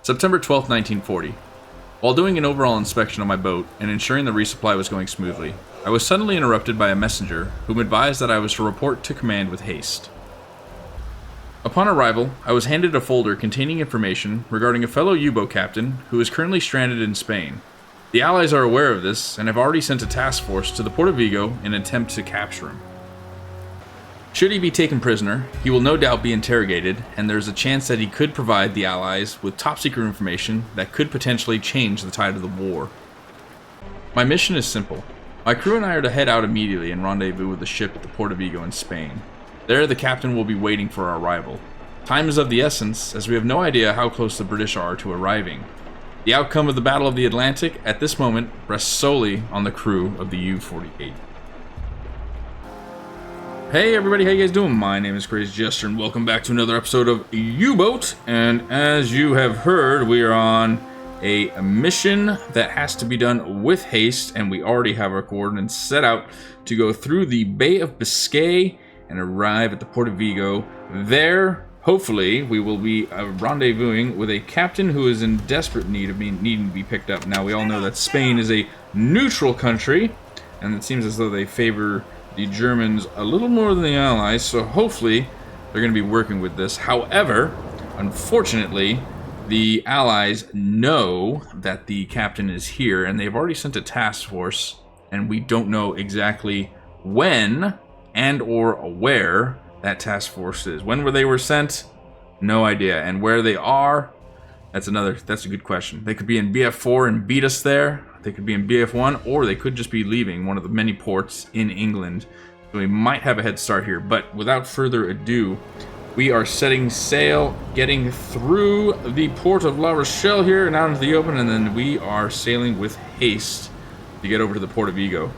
September 12th, 1940. While doing an overall inspection of my boat and ensuring the resupply was going smoothly, I was suddenly interrupted by a messenger whom advised that I was to report to command with haste. Upon arrival, I was handed a folder containing information regarding a fellow U-boat captain who is currently stranded in Spain. The Allies are aware of this and have already sent a task force to the port of Vigo in an attempt to capture him. Should he be taken prisoner, he will no doubt be interrogated, and there is a chance that he could provide the Allies with top-secret information that could potentially change the tide of the war. My mission is simple. My crew and I are to head out immediately and rendezvous with the ship at the port of Vigo in Spain. There, the captain will be waiting for our arrival. Time is of the essence, as we have no idea how close the British are to arriving. The outcome of the Battle of the Atlantic, at this moment, rests solely on the crew of the U-48. Hey everybody, how you guys doing? My name is Crazy Jester, and welcome back to another episode of U-Boat. And as you have heard, we are on a mission that has to be done with haste, and we already have our coordinates set out to go through the Bay of Biscay and arrive at the port of Vigo. There, hopefully, we will be rendezvousing with a captain who is in desperate need of needing to be picked up. Now, we all know that Spain is a neutral country, and it seems as though they favor the Germans a little more than the Allies, so hopefully they're going to be working with this. However, unfortunately, the Allies know that the captain is here, and they've already sent a task force, and we don't know exactly when and or where that task force is. When they were sent? No idea. And where they are? That's a good question. They could be in BF4 and beat us there. They could be in BF1, or they could just be leaving one of the many ports in England. So we might have a head start here. But without further ado, we are setting sail, getting through the port of La Rochelle here and out into the open, and then we are sailing with haste to get over to the port of Vigo.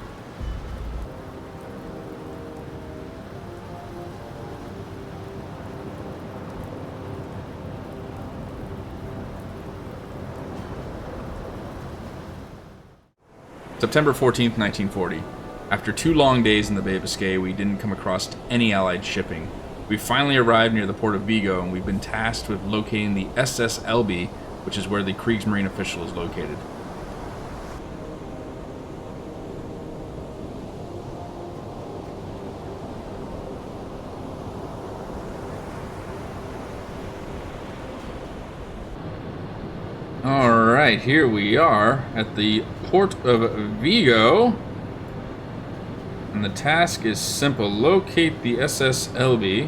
September 14th, 1940. After 2 long days in the Bay of Biscay, we didn't come across any Allied shipping. We finally arrived near the port of Vigo, and we've been tasked with locating the SS Elbe, which is where the Kriegsmarine official is located. Alright, here we are at the port of Vigo, and the task is simple. Locate the SS Elbe,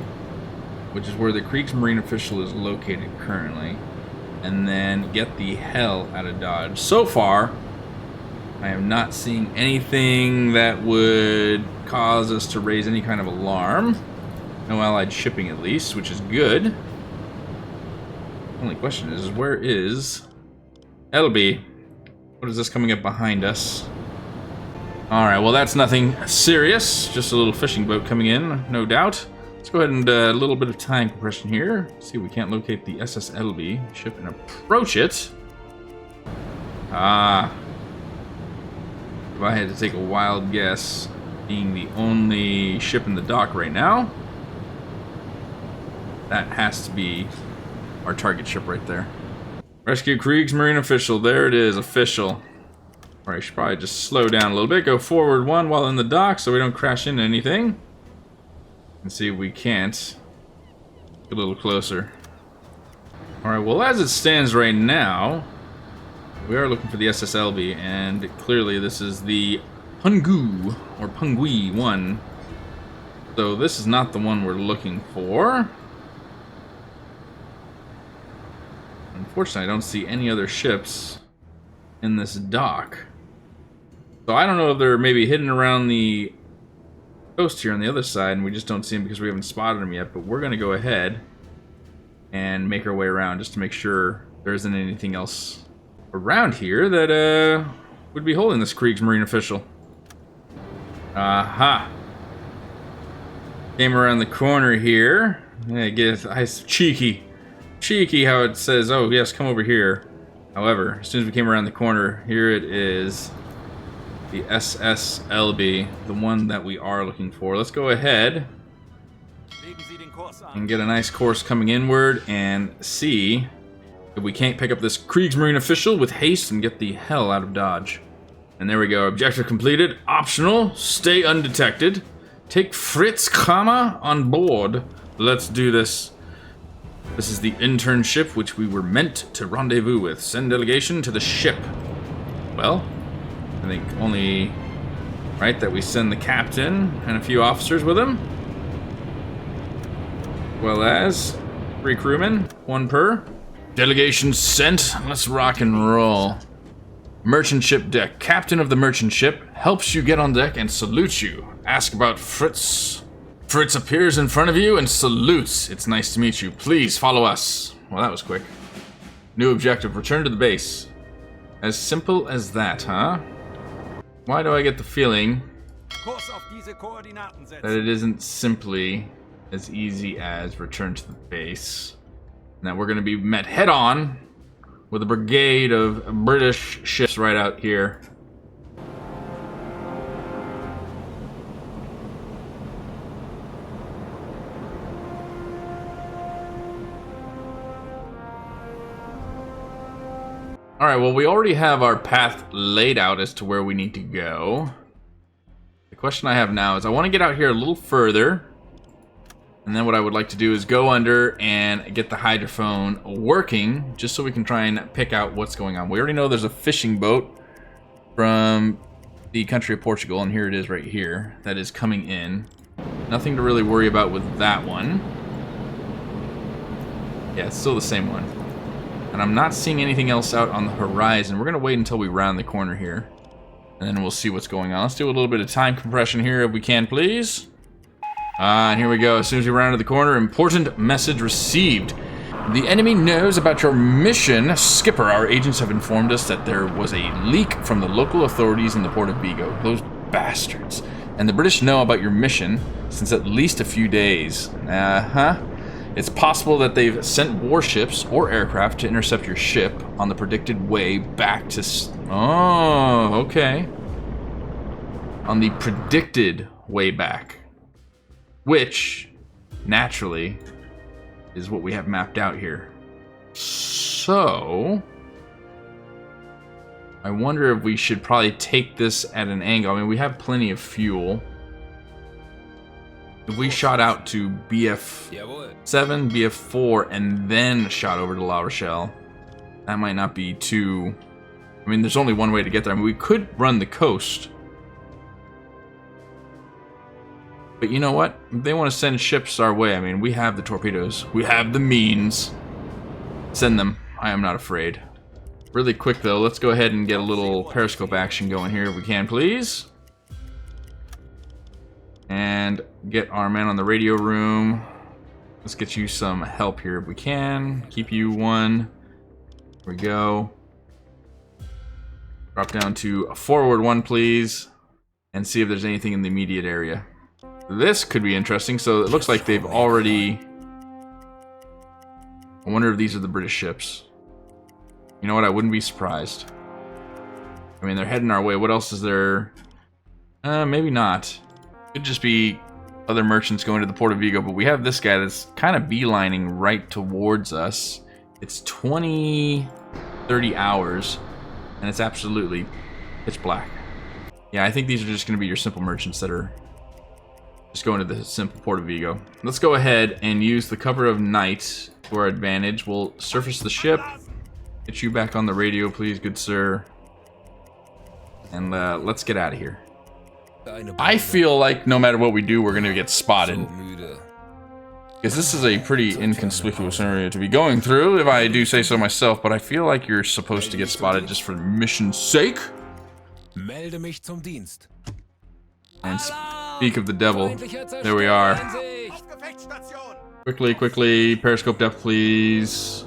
which is where the Kriegsmarine official is located currently, and then get the hell out of Dodge. So far, I am not seeing anything that would cause us to raise any kind of alarm. No Allied shipping at least, which is good. Only question is where is Elbe? What is this coming up behind us? Alright, well that's nothing serious. Just a little fishing boat coming in, no doubt. Let's go ahead and a little bit of time compression here. See if we can't locate the SS Elbe ship and approach it. If I had to take a wild guess, being the only ship in the dock right now, that has to be our target ship right there. Rescue Kriegsmarine official. There it is, official. Alright, I should probably just slow down a little bit. Go forward 1 while in the dock so we don't crash into anything. And see if we can't get a little closer. Alright, well as it stands right now, we are looking for the SS Elbe, and clearly this is the Pungu, or Pungui 1. So this is not the one we're looking for. Unfortunately, I don't see any other ships in this dock. So I don't know if they're maybe hidden around the coast here on the other side, and we just don't see them because we haven't spotted them yet. But we're going to go ahead and make our way around just to make sure there isn't anything else around here that would be holding this Kriegsmarine official. Aha! Came around the corner here. I guess it's cheeky how it says, oh yes, come over here. However, as soon as we came around the corner, here it is, the SS Elbe, the one that we are looking for. Let's go ahead and get a nice course coming inward and see If we can't pick up this Kriegsmarine official with haste and get the hell out of Dodge. And there we go. Objective completed. Optional. Stay undetected. Take Fritz Kama on board. Let's do this. This is the internship which we were meant to rendezvous with. Send delegation to the ship. Well, I think only right that we send the captain and a few officers with him. Well as 3 crewmen, 1 per. Delegation sent. Let's rock and roll. Merchant ship deck. Captain of the merchant ship helps you get on deck and salutes you. Ask about Fritz. Fritz appears in front of you and salutes. It's nice to meet you. Please follow us. Well, that was quick. New objective. Return to the base. As simple as that, huh? Why do I get the feeling that it isn't simply as easy as return to the base? And that we're going to be met head-on with a brigade of British ships right out here. Alright, well, we already have our path laid out as to where we need to go. The question I have now is I want to get out here a little further. And then what I would like to do is go under and get the hydrophone working, just so we can try and pick out what's going on. We already know there's a fishing boat from the country of Portugal, and here it is right here, that is coming in. Nothing to really worry about with that one. Yeah, it's still the same one. And I'm not seeing anything else out on the horizon. We're going to wait until we round the corner here, and then we'll see what's going on. Let's do a little bit of time compression here if we can, please. And here we go. As soon as we rounded the corner, important message received. The enemy knows about your mission. Skipper, our agents have informed us that there was a leak from the local authorities in the port of Vigo. Those bastards. And the British know about your mission since at least a few days. It's possible that they've sent warships or aircraft to intercept your ship on the predicted way back to... Oh, okay. On the predicted way back. Which, naturally, is what we have mapped out here. So, I wonder if we should probably take this at an angle. I mean, we have plenty of fuel. If we shot out to BF7, BF4, and then shot over to La Rochelle, that might not be too... I mean, there's only one way to get there. I mean, we could run the coast. But you know what? If they want to send ships our way, I mean, we have the torpedoes. We have the means. Send them. I am not afraid. Really quick, though, let's go ahead and get a little periscope action going here if we can, please. And get our man on the radio room. Let's get you some help here if we can. Keep you 1. Here we go. Drop down to a forward 1, please. And see if there's anything in the immediate area. This could be interesting. So it looks like they've already... I wonder if these are the British ships. You know what? I wouldn't be surprised. I mean, they're heading our way. What else is there? Maybe not. Could just be other merchants going to the port of Vigo. But we have this guy that's kind of beelining right towards us. It's 30 hours. And it's absolutely pitch black. Yeah, I think these are just going to be your simple merchants that are... just going to the simple port of Vigo. Let's go ahead and use the cover of night to our advantage. We'll surface the ship. Get you back on the radio, please, good sir. And let's get out of here. I feel like no matter what we do, we're going to get spotted. Because this is a pretty inconspicuous area to be going through, if I do say so myself. But I feel like you're supposed to get spotted just for mission's sake. Melde mich zum Dienst. And speak of the devil. There we are. Quickly, periscope depth, please.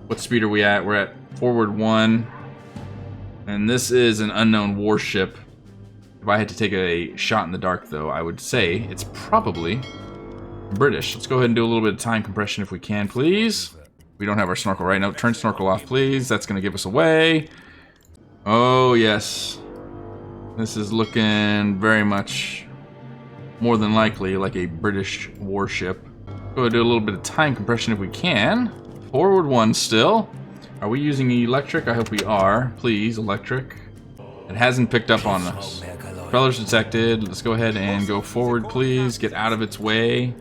What speed are we at? We're at forward 1. And this is an unknown warship. If I had to take a shot in the dark, though, I would say it's probably British. Let's go ahead and do a little bit of time compression if we can, please. We don't have our snorkel right now. Turn snorkel off, please. That's going to give us away. Oh, yes. This is looking very much, more than likely, like a British warship. Go ahead and do a little bit of time compression if we can. Forward 1 still. Are we using electric? I hope we are. Please, electric. It hasn't picked up on us. Propellers detected. Let's go ahead and go forward, please. Get out of its way.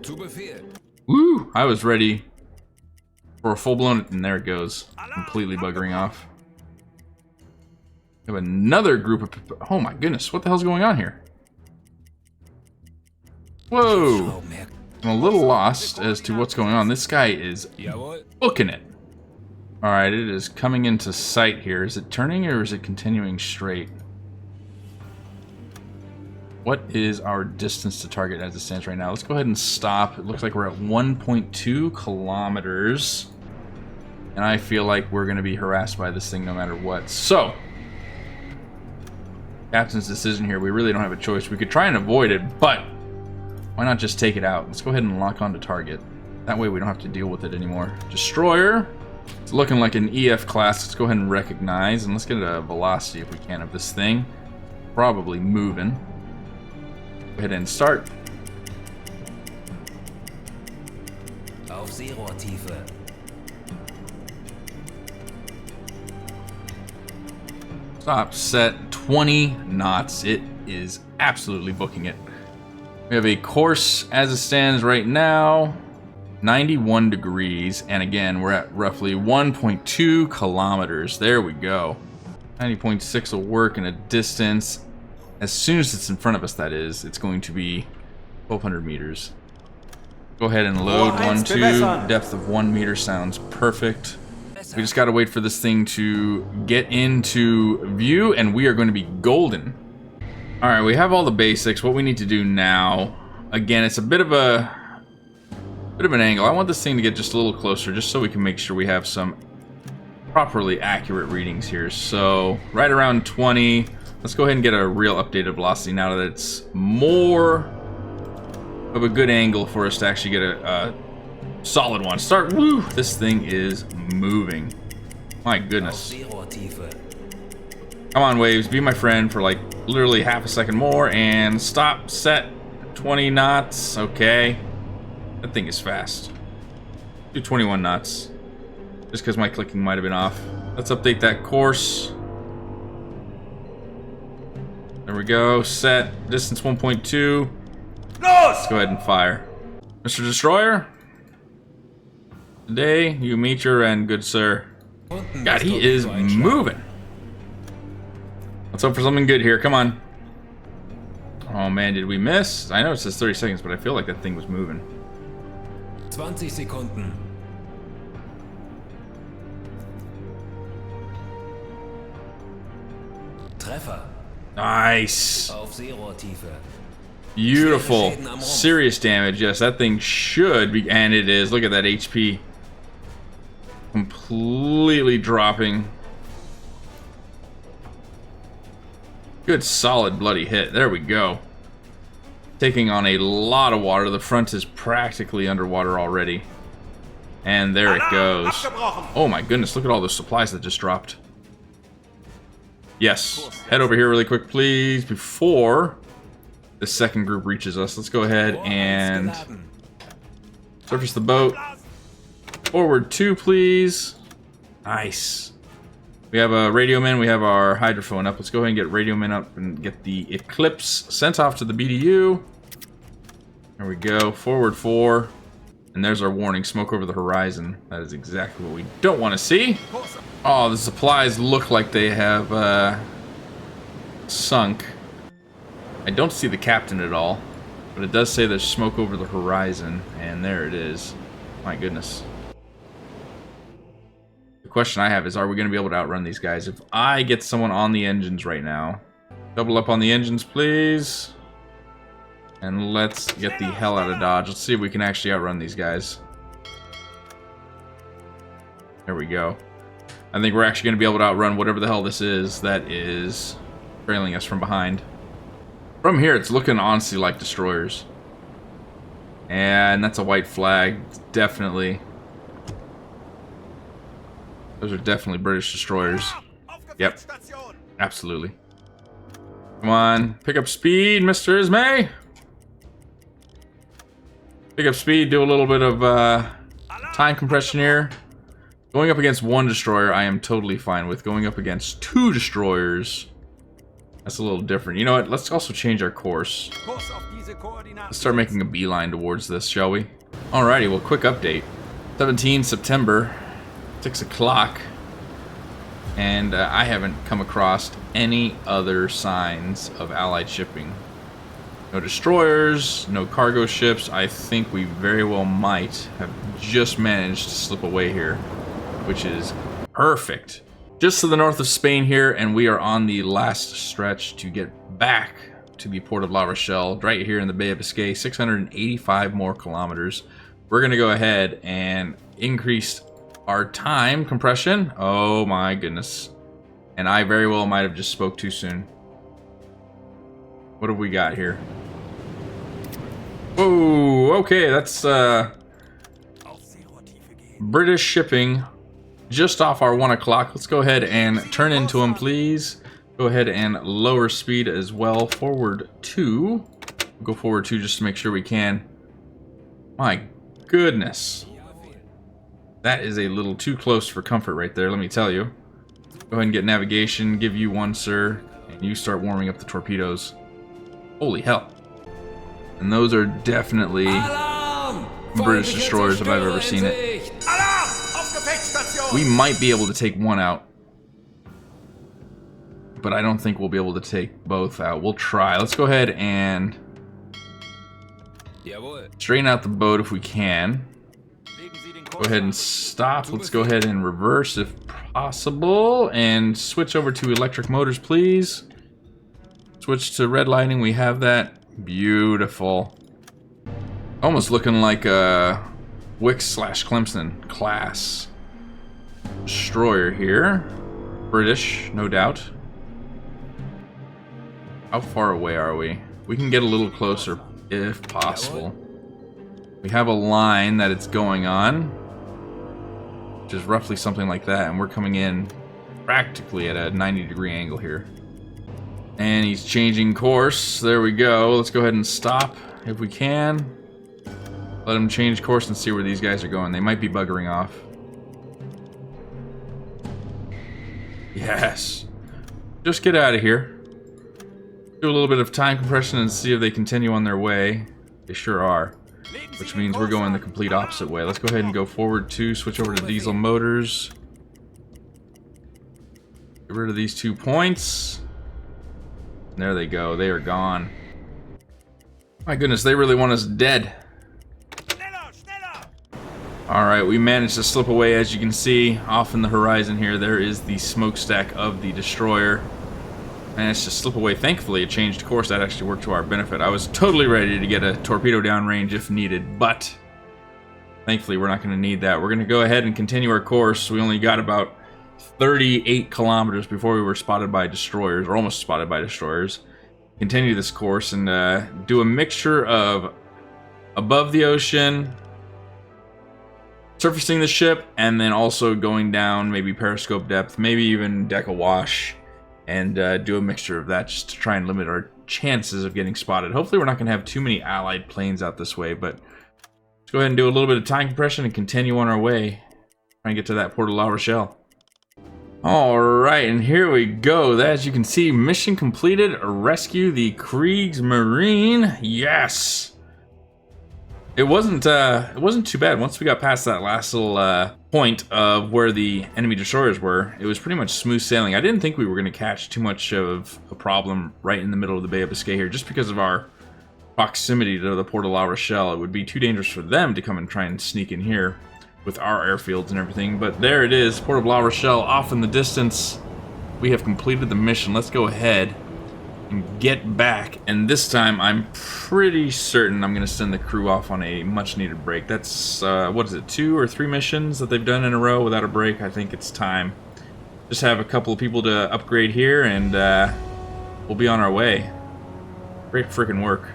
Woo! I was ready for a full-blown... And there it goes. Completely buggering off. We have another group of... Oh my goodness, what the hell's going on here? Whoa! I'm a little lost as to what's going on. This guy is booking it. Alright, it is coming into sight here. Is it turning or is it continuing straight? What is our distance to target as it stands right now? Let's go ahead and stop. It looks like we're at 1.2 kilometers. And I feel like we're going to be harassed by this thing no matter what. So, captain's decision here. We really don't have a choice. We could try and avoid it, but why not just take it out? Let's go ahead and lock onto target. That way we don't have to deal with it anymore. Destroyer. It's looking like an EF class. Let's go ahead and recognize, and let's get a velocity if we can of this thing. Probably moving. Go ahead and start. Auf Seerohrtiefe. Stop, set, 20 knots. It is absolutely booking it. We have a course as it stands right now, 91 degrees, and again, we're at roughly 1.2 kilometers. There we go. 90.6 will work in a distance. As soon as it's in front of us, that is, it's going to be 1,200 meters. Go ahead and load 1-2. Depth of 1 meter sounds perfect. We just gotta wait for this thing to get into view, and we are going to be golden. Alright, we have all the basics. What we need to do now, again, it's a bit of an angle. I want this thing to get just a little closer, just so we can make sure we have some properly accurate readings here. So, right around 20. Let's go ahead and get a real updated velocity now that it's more of a good angle for us to actually get a solid one. Start. Woo! This thing is moving. My goodness. Come on, waves. Be my friend for like literally half a second more. And stop. Set. 20 knots. Okay. That thing is fast. Do 21 knots. Just because my clicking might have been off. Let's update that course. There we go. Set. Distance 1.2. Let's go ahead and fire. Mr. Destroyer. Today, you meet your end, good sir. God, he is moving. Let's hope for something good here. Come on. Oh man, did we miss? I know it says 30 seconds, but I feel like that thing was moving. 20 Sekunden. Treffer. Nice. Auf Seerohrtiefe. Beautiful. Serious damage. Yes, that thing should be, and it is. Look at that HP. Completely dropping. Good solid bloody hit. There we go. Taking on a lot of water. The front is practically underwater already. And there it goes. Oh my goodness, look at all those supplies that just dropped. Yes. Head over here really quick, please, before the second group reaches us. Let's go ahead and surface the boat. Forward 2, please. Nice. We have a radio man. We have our hydrophone up. Let's go ahead and get radio man up and get the Eclipse sent off to the BDU. There we go. Forward 4. And there's our warning. Smoke over the horizon. That is exactly what we don't want to see. Oh, the supplies look like they have sunk. I don't see the captain at all. But it does say there's smoke over the horizon. And there it is. My goodness. The question I have is, are we going to be able to outrun these guys? If I get someone on the engines right now. Double up on the engines, please. And let's get the hell out of Dodge. Let's see if we can actually outrun these guys. There we go. I think we're actually going to be able to outrun whatever the hell this is that is trailing us from behind. From here, it's looking honestly like destroyers. And that's a white flag. Definitely. Those are definitely British destroyers. Yep. Absolutely. Come on. Pick up speed, Mr. Ismay. Pick up speed. Do a little bit of time compression here. Going up against one destroyer, I am totally fine with. Going up against two destroyers, that's a little different. You know what? Let's also change our course. Let's start making a beeline towards this, shall we? Alrighty, well, quick update. 17 September, 6 o'clock, and I haven't come across any other signs of Allied shipping. No destroyers, no cargo ships. I think we very well might have just managed to slip away here, which is perfect. Just to the north of Spain here, and we are on the last stretch to get back to the port of La Rochelle, right here in the Bay of Biscay, 685 more kilometers. We're gonna go ahead and increase our time compression. Oh my goodness. And I very well might have just spoke too soon. What have we got here? Whoa, okay, that's British shipping just off our 1 o'clock. Let's go ahead and turn into them, please. Go ahead and lower speed as well. Forward 2. Go forward 2 just to make sure we can. My goodness. That is a little too close for comfort right there, let me tell you. Go ahead and get navigation. Give you one, sir. And you start warming up the torpedoes. Holy hell. And those are definitely British destroyers if I've ever seen it. We might be able to take one out, but I don't think we'll be able to take both out. We'll try. Let's go ahead and straighten out the boat if we can. Go ahead and stop. Let's go ahead and reverse if possible, and switch over to electric motors, please. Switch to red lighting. We have that. Beautiful. Almost looking like a Wick/Clemson class destroyer here. British, no doubt. How far away are we? We can get a little closer if possible. We have a line that it's going on, which is roughly something like that, and we're coming in practically at a 90-degree angle here. And he's changing course. There we go. Let's go ahead and stop if we can. Let him change course and see where these guys are going. They might be buggering off. Yes. Just get out of here. Do a little bit of time compression and see if they continue on their way. They sure are. Which means we're going the complete opposite way. Let's go ahead and go forward 2, switch over to diesel motors. Get rid of these 2 points. And there they go. They are gone. My goodness, they really want us dead. Alright, we managed to slip away. As you can see, off in the horizon here, there is the smokestack of the destroyer. Managed to slip away. Thankfully, it changed course. That actually worked to our benefit. I was totally ready to get a torpedo downrange if needed, but thankfully, we're not going to need that. We're going to go ahead and continue our course. We only got about 38 kilometers before we were spotted by destroyers, or almost spotted by destroyers. Continue this course and do a mixture of above the ocean, surfacing the ship, and then also going down maybe periscope depth, maybe even deck a wash, and do a mixture of that just to try and limit our chances of getting spotted. Hopefully we're not going to have too many Allied planes out this way, but let's go ahead and do a little bit of time compression and continue on our way. Try and get to that port of La Rochelle. Alright, and here we go. As you can see, mission completed. Rescue the Kriegsmarine. Yes! It wasn't too bad. Once we got past that last little point of where the enemy destroyers were, it was pretty much smooth sailing. I didn't think we were going to catch too much of a problem right in the middle of the Bay of Biscay here, just because of our proximity to the port of La Rochelle. It would be too dangerous for them to come and try and sneak in here with our airfields and everything. But there it is, port of La Rochelle off in the distance. We have completed the mission. Let's go ahead and get back, and this time I'm pretty certain I'm going to send the crew off on a much needed break. That's what is it, 2 or 3 missions that they've done in a row without a break. I think it's time. Just have a couple of people to upgrade here, and we'll be on our way. Great freaking work.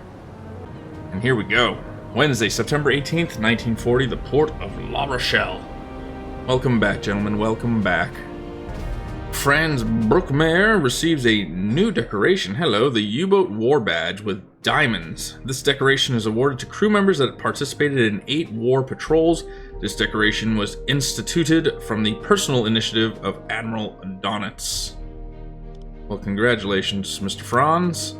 And here we go. Wednesday, September 18th, 1940, the port of La Rochelle. Welcome back, gentlemen, welcome back. Franz Bruckmeier receives a new decoration. Hello, the U-boat war badge with diamonds. This decoration is awarded to crew members that participated in 8 war patrols This decoration was instituted from the personal initiative of Admiral Donitz. Well, congratulations, Mr. Franz.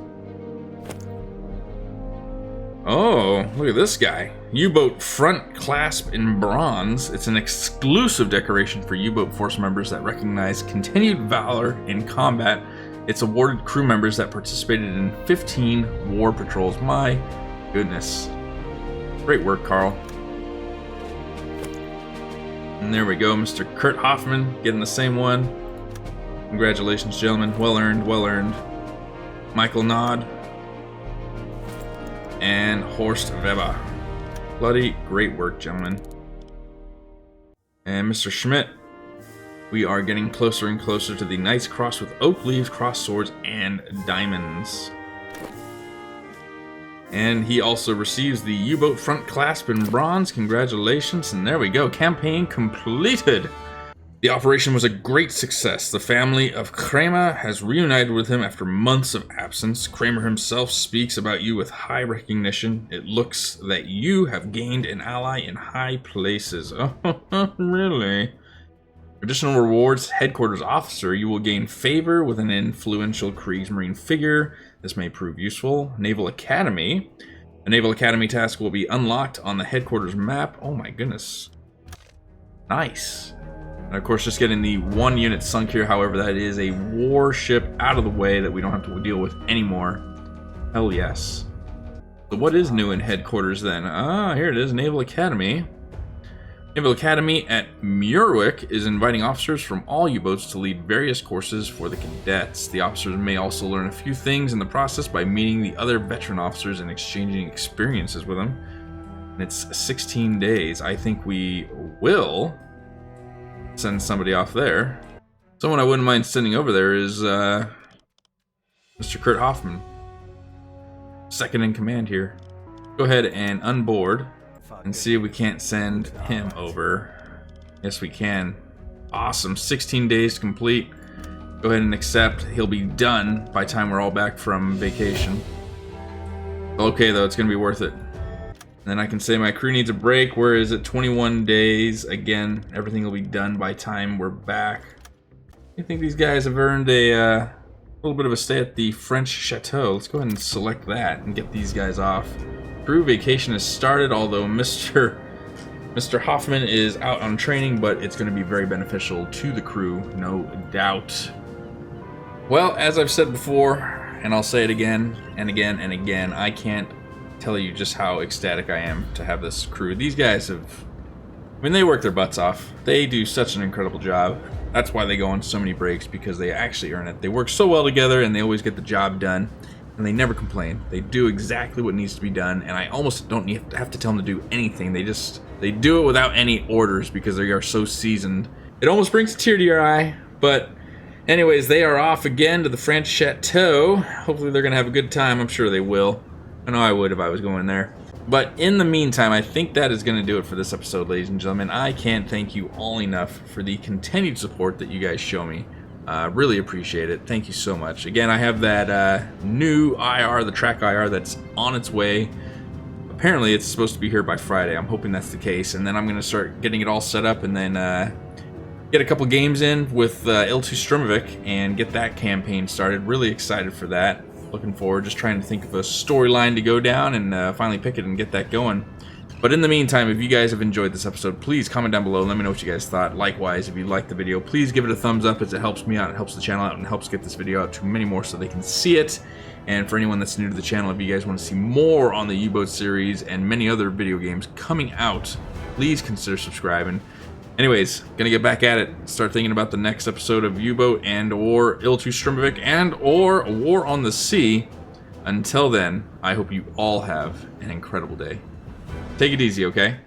Oh, look at this guy. U-boat front clasp in bronze. It's an exclusive decoration for U-boat force members that recognize continued valor in combat. It's awarded crew members that participated in 15 war patrols. My goodness. Great work, Carl. And there we go, Mr. Kurt Hoffman getting the same one. Congratulations, gentlemen. Well earned, well earned. Michael Nod. And Horst Weber. Bloody great work, gentlemen. And Mr. Schmidt. We are getting closer and closer to the Knight's Cross with oak leaves, cross swords, and diamonds. And he also receives the U-boat front clasp in bronze. Congratulations. And there we go. Campaign completed. The operation was a great success. The family of Kramer has reunited with him after months of absence. Kramer himself speaks about you with high recognition. It looks that you have gained an ally in high places. Oh, really? Additional rewards. Headquarters officer. You will gain favor with an influential Kriegsmarine figure. This may prove useful. Naval Academy. A Naval Academy task will be unlocked on the headquarters map. Oh my goodness. Nice. And of course, just getting the 1 unit sunk here. However, that is a warship out of the way that we don't have to deal with anymore. Hell yes. So what is new in headquarters then? Ah, here it is. Naval Academy. Naval Academy at Murwick is inviting officers from all U-boats to lead various courses for the cadets. The officers may also learn a few things in the process by meeting the other veteran officers and exchanging experiences with them. And it's 16 days. I think we will send somebody off there. Someone I wouldn't mind sending over there is Mr. Kurt Hoffman, second in command here. Go ahead and unboard and see if we can't send him over. Yes, we can. Awesome. 16 days to complete. Go ahead and accept. He'll be done by the time we're all back from vacation. Okay, though, it's going to be worth it. And then I can say my crew needs a break. Where is it? 21 days. Again, everything will be done by the time we're back. I think these guys have earned a little bit of a stay at the French chateau. Let's go ahead and select that and get these guys off. Crew vacation has started, although Mr. Hoffman is out on training, but it's going to be very beneficial to the crew, no doubt. Well, as I've said before, and I'll say it again and again and again, I can't tell you just how ecstatic I am to have this crew. These guys have, I mean, they work their butts off. They do such an incredible job. That's why they go on so many breaks, because they actually earn it. They work so well together, and they always get the job done. And they never complain. They do exactly what needs to be done, and I almost don't have to tell them to do anything. They do it without any orders because they are so seasoned. It almost brings a tear to your eye, but anyways, they are off again to the French chateau. Hopefully they're gonna have a good time. I'm sure they will. I know I would if I was going there. But in the meantime, I think that is gonna do it for this episode, ladies and gentlemen. I can't thank you all enough for the continued support that you guys show me. Really appreciate it. Thank you so much. Again, I have that new IR, the track IR, that's on its way. Apparently, it's supposed to be here by Friday. I'm hoping that's the case. And then I'm going to start getting it all set up and then get a couple games in with Il-2 Stromovic and get that campaign started. Really excited for that. Looking forward. Just trying to think of a storyline to go down and finally pick it and get that going. But in the meantime, if you guys have enjoyed this episode, please comment down below. Let me know what you guys thought. Likewise, if you liked the video, please give it a thumbs up, as it helps me out, it helps the channel out, and helps get this video out to many more so they can see it. And for anyone that's new to the channel, if you guys want to see more on the U-Boat series and many other video games coming out, please consider subscribing. Anyways, gonna get back at it. Start thinking about the next episode of U-Boat and or Il-2 Stromovic and or War on the Sea. Until then, I hope you all have an incredible day. Take it easy, okay?